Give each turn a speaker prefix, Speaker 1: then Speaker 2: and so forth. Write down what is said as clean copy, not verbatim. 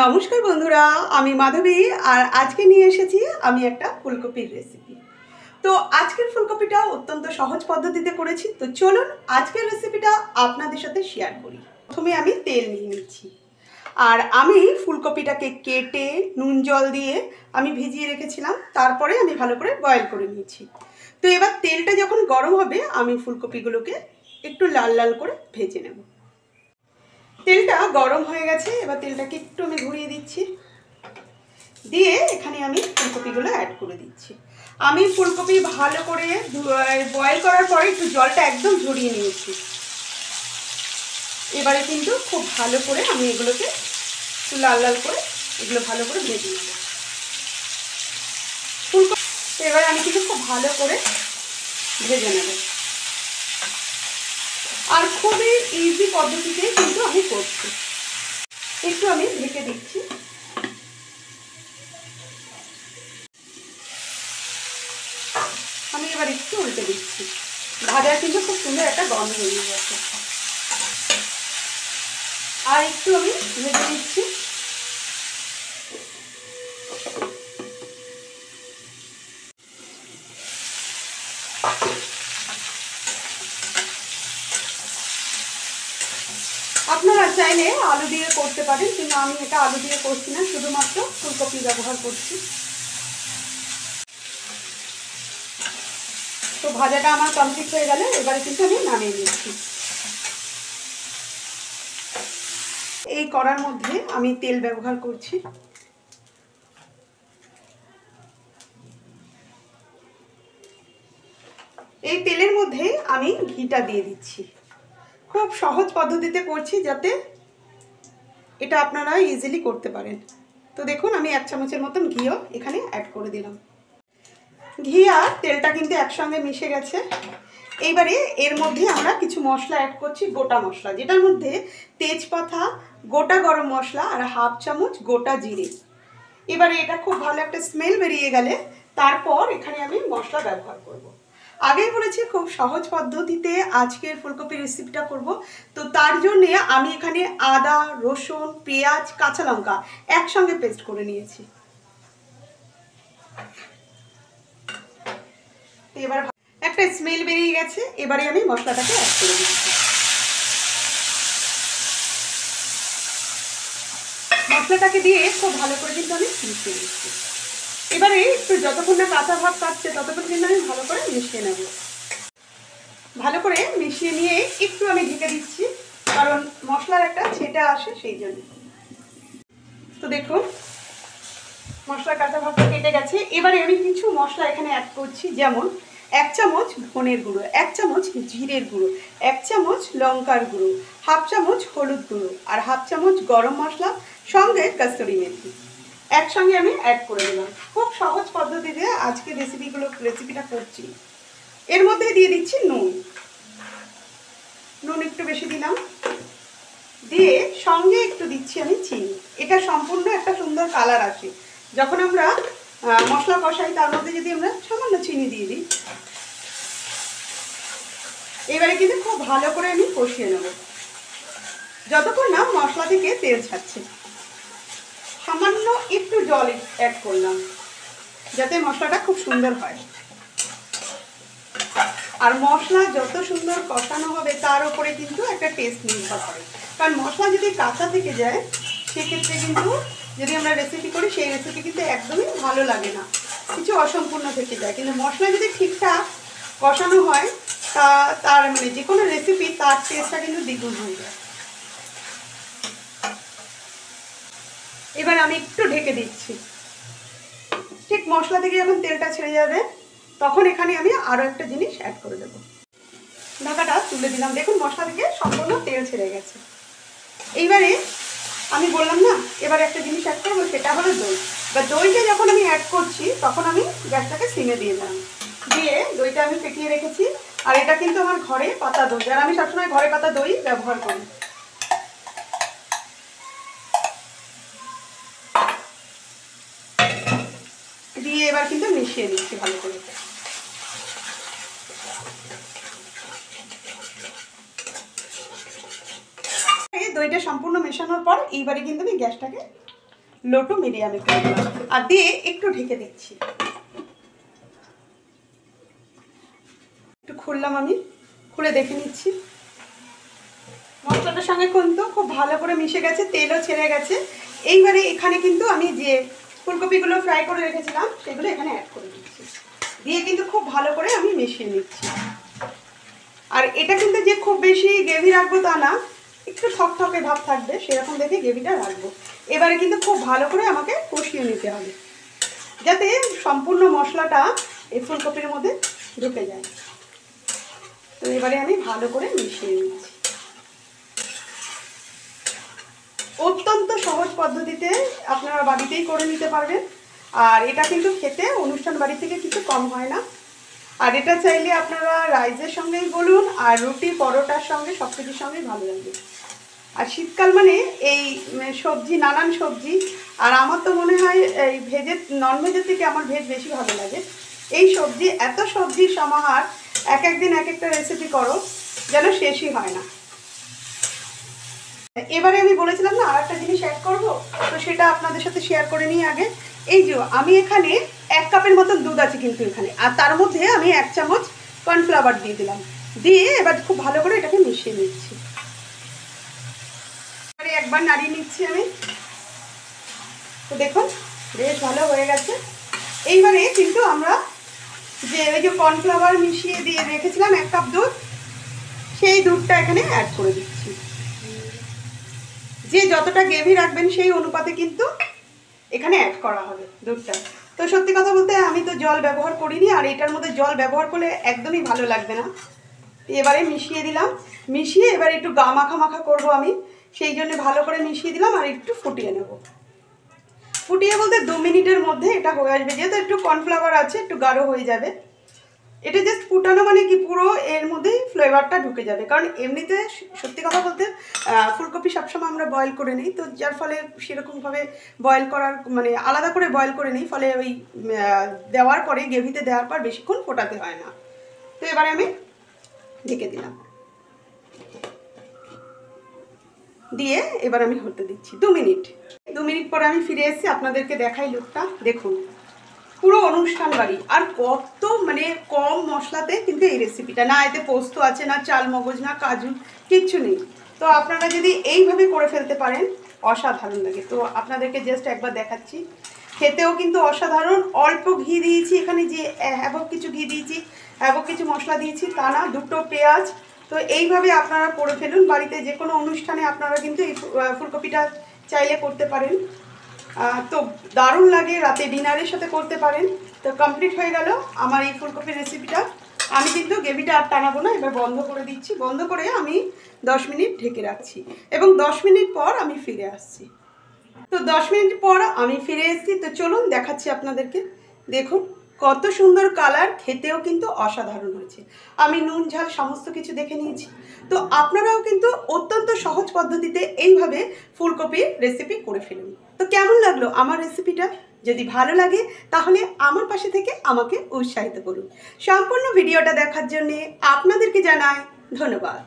Speaker 1: নমস্কার বন্ধুরা, আমি মাধবী আর আজকে নিয়ে এসেছি আমি একটা ফুলকপির রেসিপি। তো আজকের ফুলকপিটা অত্যন্ত সহজ পদ্ধতিতে করেছি। তো চলুন আজকের রেসিপিটা আপনাদের সাথে শেয়ার করি। প্রথমে আমি তেল নিয়ে নিচ্ছি আর আমি ফুলকপিটাকে কেটে নুন জল দিয়ে আমি ভিজিয়ে রেখেছিলাম, তারপরে আমি ভালো করে বয়েল করে নিয়েছি। তো এবার তেলটা যখন গরম হবে আমি ফুলকপিগুলোকে একটু লাল লাল করে ভেজে নেব। তেলটা গরম হয়ে গেছে, এবার তেলটাকে একটু আমি ঘুরিয়ে দিচ্ছি, দিয়ে এখানে আমি ফুলকপিগুলো অ্যাড করে দিচ্ছি। আমি ফুলকপি ভালো করে বয়েল করার পরে একটু জলটা একদম ঝরিয়ে নিয়েছি। এবারে কিন্তু খুব ভালো করে আমি এগুলোকে একটু লাল লাল করে এগুলো ভালো করে ভেজে নেব। ফুলকপি এবারে আমি কিন্তু খুব ভালো করে ভেজে নেব, আর খুবই ইজি পদ্ধতিতে কিন্তু আমি করছি। একটু আমি ঢেকে দিচ্ছি। আমি এবার একটু উল্টে দিচ্ছি। ভাজার কিন্তু খুব সুন্দর একটা গন্ধ বেরিয়ে গেছে, আর একটু আমি ভেজে নিচ্ছি। আপনারা চাইলে আলু দিয়ে করতে পারেন, কিন্তু আমি এটা আলু দিয়ে করছি না, শুধুমাত্র ফুলকপি ব্যবহার করছি। তো ভাজাটা আমার কমপ্লিট হয়ে গেলে এবারে কিন্তু আমি নামিয়ে নিচ্ছি। এই কড়ার মধ্যে আমি তেল ব্যবহার করছি। এই তেলের মধ্যে আমি ঘিটা দিয়ে দিচ্ছি। খুব সহজ পদ্ধতিতে করছি যাতে এটা আপনারা ইজিলি করতে পারেন। তো দেখুন আমি 1 চামচের মতন ঘিও এখানে অ্যাড করে দিলাম। ঘি আর তেলটা কিন্তু একসঙ্গে মিশে গেছে। এইবারে এর মধ্যে আমরা কিছু মশলা অ্যাড করছি, গোটা মশলা, যেটার মধ্যে তেজপাতা, গোটা গরম মশলা আর 1/2 চামচ গোটা জিরে। এবারে এটা খুব ভালো একটা স্মেল বেরিয়ে গেলে তারপর এখানে আমি মশলা ব্যবহার করব। আগেই বলেছি খুব সহজ পদ্ধতিতে আজকের ফুলকপি রেসিপিটা করব। তো তার জন্যে আমি এখানে আদা, রসুন, পেঁয়াজ, কাঁচা লঙ্কা একসঙ্গে পেস্ট করে নিয়েছি। এবার একটা স্মেল বেরিয়ে গেছে, এবারে আমি মশলাটাকে অ্যাড করে দিচ্ছি। মশলাটাকে দিয়ে খুব ভালো করে কিন্তু আমি মিশিয়ে দিচ্ছি। এবারে একটু যতক্ষণ না কাঁচা ভাব কাটছে ততক্ষণ কিন্তু আমি ভালো করে মিশিয়ে নেব। ভালো করে মিশিয়ে নিয়ে একটু আমি ঢেকে দিচ্ছি, কারণ মশলার একটা ছেটা আসে সেই জন্য। তো দেখুন মশলার কাঁচা ভাবটা কেটে গেছে। এবারে আমি কিছু মশলা এখানে অ্যাড করছি, যেমন 1 চামচ ধনের গুঁড়ো, 1 চামচ জিরের গুঁড়ো, 1 চামচ লঙ্কার গুঁড়ো, 1/2 চামচ হলুদ গুঁড়ো আর 1/2 চামচ গরম মশলা, সঙ্গে কসুরি মেথি একসঙ্গে আমি অ্যাড করে দিলাম। খুব সহজ পদ্ধতিতে আজকে রেসিপিটা করছি। এর মধ্যে দিয়ে দিচ্ছি নুন একটু বেশি দিলাম, দিয়ে সঙ্গে একটু দিচ্ছি আমি চিনি। এটা সম্পূর্ণ একটা সুন্দর কালার আসে যখন আমরা মশলা কষাই, তার মধ্যে যদি আমরা সামান্য চিনি দিয়ে দিই। এবারে কিন্তু খুব ভালো করে আমি কষিয়ে নেব যতক্ষণ না মশলা থেকে তেল ছাড়ছে। সামান্য একটু জল অ্যাড করলাম যাতে মশলাটা খুব সুন্দর হয়। আর মশলা যত সুন্দর কষানো হবে তার উপরে কিন্তু একটা টেস্ট নির্ভর করে, কারণ মশলা যদি কাঁচা থেকে যায় সেক্ষেত্রে কিন্তু যদি আমরা রেসিপি করি সেই রেসিপি কিন্তু একদমই ভালো লাগে না, কিছু অসম্পূর্ণ থেকে যায়। কিন্তু মশলা যদি ঠিকঠাক কষানো হয় তার মানে যে কোনো রেসিপি তার টেস্টটা কিন্তু দ্বিগুণ হয়ে যায়। এবার আমি একটু ঢেকে দিচ্ছি। ঠিক মশলা থেকে যখন তেলটা ছেড়ে যাবে তখন এখানে আমি আরও একটা জিনিস অ্যাড করে দেবো। ঢাকাটা তুলে দিলাম, দেখুন মশলা থেকে সম্পূর্ণ তেল ছেড়ে গেছে। এইবারে আমি বললাম না, এবারে একটা জিনিস অ্যাড করবো, সেটা হলো দই। বা দইটা যখন আমি অ্যাড করছি তখন আমি গ্যাসটাকে সিমে দিয়ে দিলাম, দিয়ে দইটা আমি ফেটিয়ে রেখেছি। আর এটা কিন্তু আমার ঘরে পাতা দই, আর আমি সবসময় ঘরে পাতা দই ব্যবহার করি। দিয়ে এবার কিন্তু মিশিয়ে দিচ্ছি ভালো করে। দইটা সম্পূর্ণ মেশানোর পর এইবারে কিন্তু আমি গ্যাসটাকে লো টু মিডিয়ামে করব আর দিয়ে একটু ঢেকে দিচ্ছি। একটু খুললাম, আমি খুলে দেখে নিচ্ছি। মশলাটার সঙ্গে কিন্তু খুব ভালো করে মিশে গেছে, তেলও ছেড়ে গেছে। এইবারে এখানে কিন্তু আমি যে ফুলকপিগুলো ফ্রাই করে রেখেছিলাম সেগুলো এখানে অ্যাড করে দিচ্ছি, দিয়ে কিন্তু খুব ভালো করে আমি মিশিয়ে নিচ্ছি। আর এটা কিন্তু যে খুব বেশি গ্রেভি রাখবো তা না, একটু ঠকঠকে ভাব থাকবে সেরকম দেখে গ্রেভিটা রাখবো। এবারে কিন্তু খুব ভালো করে আমাকে কষিয়ে নিতে হবে যাতে সম্পূর্ণ মশলাটা এই ফুলকপির মধ্যে ঢুকে যায়। তো এবারে আমি ভালো করে মিশিয়ে নিচ্ছি। অত্যন্ত সহজ পদ্ধতিতে আপনারা বাড়িতেই করে নিতে পারবেন। আর এটা কিন্তু খেতে অনুষ্ঠান বাড়ি থেকে কিছু কম হয় না। আর এটা চাইলে আপনারা রাইসের সঙ্গেই বলুন আর রুটি পরোটার সঙ্গে সব কিছুর সঙ্গেই ভালো লাগবে। আর শীতকাল মানে এই সবজি, নানান সবজি। আর আমার তো মনে হয় এই ভেজের, ননভেজের থেকে আমার ভেজ বেশি ভালো লাগে। এই সবজি, এত সবজির সমাহার, এক একদিন এক একটা রেসিপি করো, যেন শেষই হয় না। এবারে আমি বলেছিলাম না আর একটা জিনিস অ্যাড করবো, তো সেটা আপনাদের সাথে শেয়ার করে নিই আগে। এই যে আমি এখানে 1 কাপের মতন দুধ আছে কিন্তু এখানে, আর তার মধ্যে আমি 1 চামচ কর্নফ্লাওয়ার দিয়ে দিলাম, দিয়ে এবার খুব ভালো করে এটাকে মিশিয়ে নিচ্ছি। এবারে একবার নাড়িয়ে নিচ্ছি আমি। তো দেখুন বেশ ভালো হয়ে গেছে। এইবারে কিন্তু আমরা যে ওই যে কর্নফ্লাওয়ার মিশিয়ে দিয়ে রেখেছিলাম 1 কাপ দুধ, সেই দুধটা এখানে অ্যাড করে দিচ্ছি। যে যতটা গ্রেভি রাখবেন সেই অনুপাতে কিন্তু এখানে অ্যাড করা হবে দুধটা। তো সত্যি কথা বলতে আমি তো জল ব্যবহার করিনি, আর এটার মধ্যে জল ব্যবহার করলে একদমই ভালো লাগবে না। এবারে মিশিয়ে দিলাম, মিশিয়ে এবার একটু গা মাখা মাখা করবো আমি, সেই জন্য ভালো করে মিশিয়ে দিলাম আর একটু ফুটিয়ে নেব। ফুটিয়ে বলতে 2 মিনিটের মধ্যে এটা হয়ে আসবে, যেহেতু একটু কর্নফ্লাওয়ার আছে একটু গাঢ় হয়ে যাবে। এটা জাস্ট ফুটানো মানে কি পুরো এর মধ্যেই ফ্লেভারটা ঢুকে যাবে। কারণ এমনিতে সত্যি কথা বলতে ফুলকপি সবসময় আমরা বয়েল করে নিই, তো যার ফলে সেরকমভাবে বয়েল করার মানে আলাদা করে বয়েল করে নিই, ফলে ওই দেওয়ার পরে গ্রেভিতে দেওয়ার পর বেশিক্ষণ ফোটাতে হয় না। তো এবারে আমি ঢেকে দিলাম, দিয়ে এবার আমি হতে দিচ্ছি 2 মিনিট। 2 মিনিট পরে আমি ফিরে এসেছি, আপনাদেরকে দেখাই লুকটা। দেখুন পুরো অনুষ্ঠান বাড়ি, আর কত মানে কম মশলাতে কিন্তু এই রেসিপিটা। না এতে পোস্ত আছে, না চাল মগজ, না কাজু, কিচ্ছু নেই। তো আপনারা যদি এইভাবে করে ফেলতে পারেন অসাধারণ লাগে। তো আপনাদেরকে জাস্ট একবার দেখাচ্ছি, খেতেও কিন্তু অসাধারণ। অল্প ঘি দিয়েছি এখানে, যে এবং কিছু ঘি দিয়েছি, এবং কিছু মশলা দিয়েছি তা না, 2টো পেঁয়াজ। তো এইভাবে আপনারা করে ফেলুন বাড়িতে, যে কোনো অনুষ্ঠানে আপনারা কিন্তু এই ফুলকপিটা চাইলে করতে পারেন। তো দারুণ লাগে, রাতে ডিনারের সাথে করতে পারেন। তো কমপ্লিট হয়ে গেল আমার এই ফুলকপির রেসিপিটা। আমি কিন্তু গ্রেভিটা আর টানাবো না, এবার বন্ধ করে দিচ্ছি। বন্ধ করে আমি 10 মিনিট ঢেকে রাখছি, এবং 10 মিনিট পর আমি ফিরে আসছি। তো 10 মিনিট পর আমি ফিরে এসেছি। তো চলুন দেখাচ্ছি আপনাদেরকে। দেখুন কত সুন্দর কালার, খেতেও কিন্তু অসাধারণ হয়েছে। আমি নুন ঝাল সমস্ত কিছু দেখে নিয়েছি। তো আপনারাও কিন্তু অত্যন্ত সহজ পদ্ধতিতে এইভাবে ফুলকপির রেসিপি করে ফেলুন। তো কেমন লাগলো আমার রেসিপিটা? যদি ভালো লাগে তাহলে আমার পাশে থেকে আমাকে উৎসাহিত করুন। সম্পূর্ণ ভিডিওটা দেখার জন্যে আপনাদেরকে জানাই ধন্যবাদ।